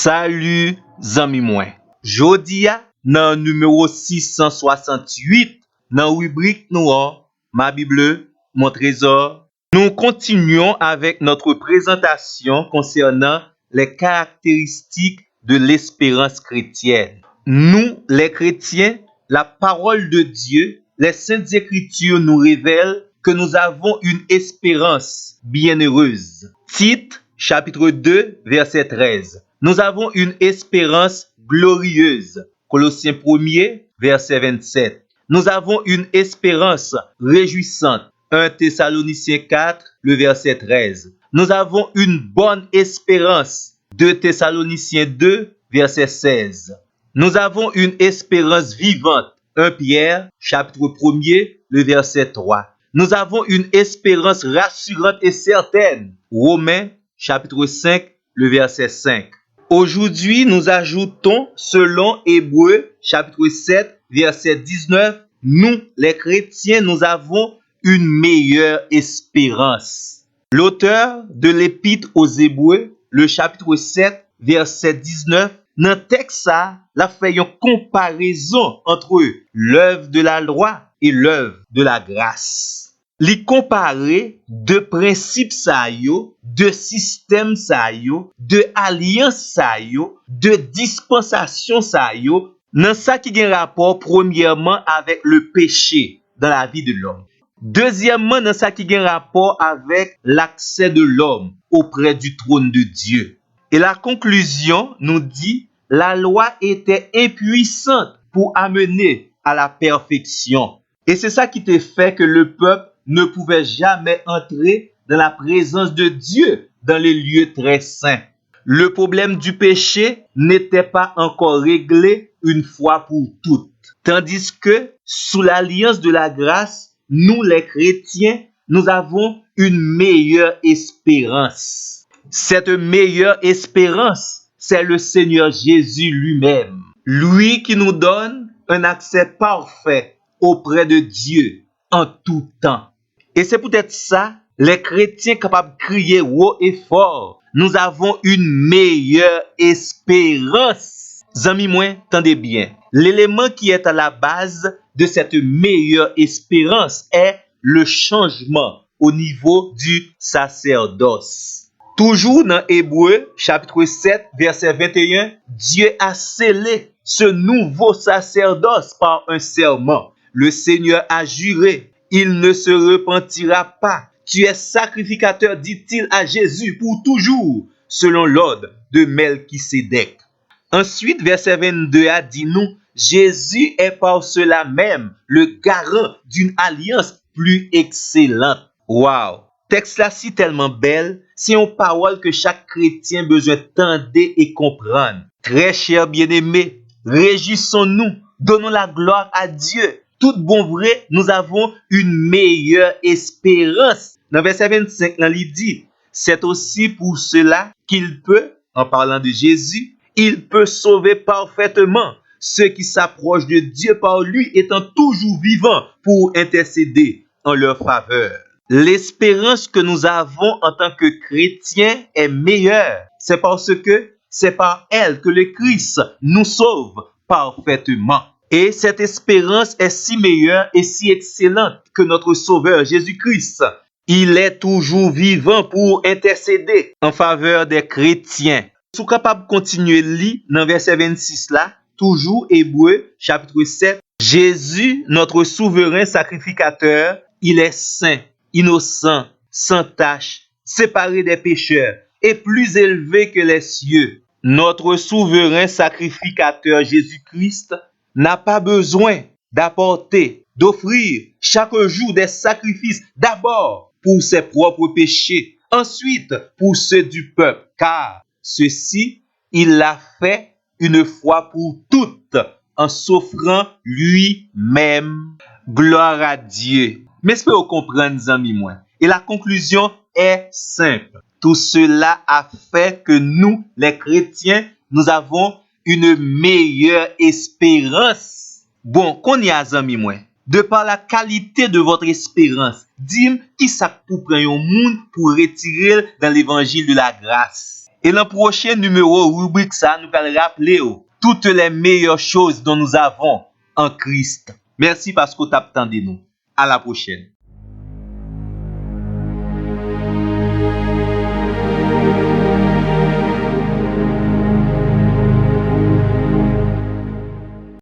Salut zami mwen. Jodi a nan numéro 668 nan rubrique nou an Ma Bible, mon trésor, nous continuons avec notre présentation concernant les caractéristiques de l'espérance chrétienne. Nous, les chrétiens, la parole de Dieu, les saintes écritures nous révèlent que nous avons une espérance bienheureuse. Tite, chapitre 2, verset 13. Nous avons une espérance glorieuse. Colossiens 1er, verset 27. Nous avons une espérance réjouissante. 1 Thessaloniciens 4, le verset 13. Nous avons une bonne espérance. 2 Thessaloniciens 2, verset 16. Nous avons une espérance vivante. 1 Pierre, chapitre 1er, le verset 3. Nous avons une espérance rassurante et certaine. Romains, chapitre 5, le verset 5. Aujourd'hui, nous ajoutons, selon Hébreux, chapitre 7, verset 19, nous, les chrétiens, nous avons une meilleure espérance. L'auteur de l'Épître aux Hébreux, le chapitre 7, verset 19, dans le texte, la fait une comparaison entre l'œuvre de la loi et l'œuvre de la grâce. Li compare de principes sa yo, de système sa yo, de alliance sa yo, de dispensation sa yo, nan sa qui gen rapport premièrement avec le péché dans la vie de l'homme. Deuxièmement, nan sa qui gen rapport avec l'accès de l'homme auprès du trône de Dieu. Et la conclusion nous dit, la loi était impuissante pour amener à la perfection. Et c'est ça qui te fait que le peuple ne pouvait jamais entrer dans la présence de Dieu dans les lieux très saints. Le problème du péché n'était pas encore réglé une fois pour toutes. Tandis que sous l'alliance de la grâce, nous les chrétiens, nous avons une meilleure espérance. Cette meilleure espérance, c'est le Seigneur Jésus lui-même. Lui qui nous donne un accès parfait auprès de Dieu en tout temps. Et c'est peut-être ça, les chrétiens capables de crier haut et fort. Nous avons une meilleure espérance. Zami moi, tendez bien. L'élément qui est à la base de cette meilleure espérance est le changement au niveau du sacerdoce. Toujours dans Hébreux, chapitre 7, verset 21, Dieu a scellé ce nouveau sacerdoce par un serment. Le Seigneur a juré, il ne se repentira pas. Tu es sacrificateur, dit-il à Jésus, pour toujours, selon l'ordre de Melchisédek. Ensuite, verset 22 a dit nous, Jésus est par cela même le garant d'une alliance plus excellente. Wow! Texte là si tellement belle, c'est une parole que chaque chrétien besoin d'entendre et comprendre. Très cher bien-aimé, réjouissons-nous, donnons la gloire à Dieu. Tout bon vrai, nous avons une meilleure espérance. Dans verset 25, il dit, c'est aussi pour cela qu'il peut, en parlant de Jésus, il peut sauver parfaitement ceux qui s'approchent de Dieu par lui, étant toujours vivants pour intercéder en leur faveur. L'espérance que nous avons en tant que chrétiens est meilleure. C'est parce que c'est par elle que le Christ nous sauve parfaitement. Et cette espérance est si meilleure et si excellente que notre Sauveur Jésus-Christ. Il est toujours vivant pour intercéder en faveur des chrétiens. Sous capable de continuer lire dans verset 26 là, toujours Hébreux chapitre 7. Jésus, notre souverain sacrificateur, il est saint, innocent, sans tache, séparé des pécheurs et plus élevé que les cieux. Notre souverain sacrificateur Jésus-Christ n'a pas besoin d'offrir chaque jour des sacrifices, d'abord pour ses propres péchés, ensuite pour ceux du peuple, car ceci, il l'a fait une fois pour toutes, en s'offrant lui-même. Gloire à Dieu. Mais est-ce que vous comprenez, amis, moi? Et la conclusion est simple. Tout cela a fait que nous, les chrétiens, nous avons une meilleure espérance. Bon, qu'on y a, amis, moi? De par la qualité de votre espérance, dis-moi qui ça pour prendre un monde pour retirer dans l'évangile de la grâce. Et dans le prochain numéro, rubrique ça, nous allons rappeler toutes les meilleures choses dont nous avons en Christ. Merci parce que vous attendez nous. À la prochaine.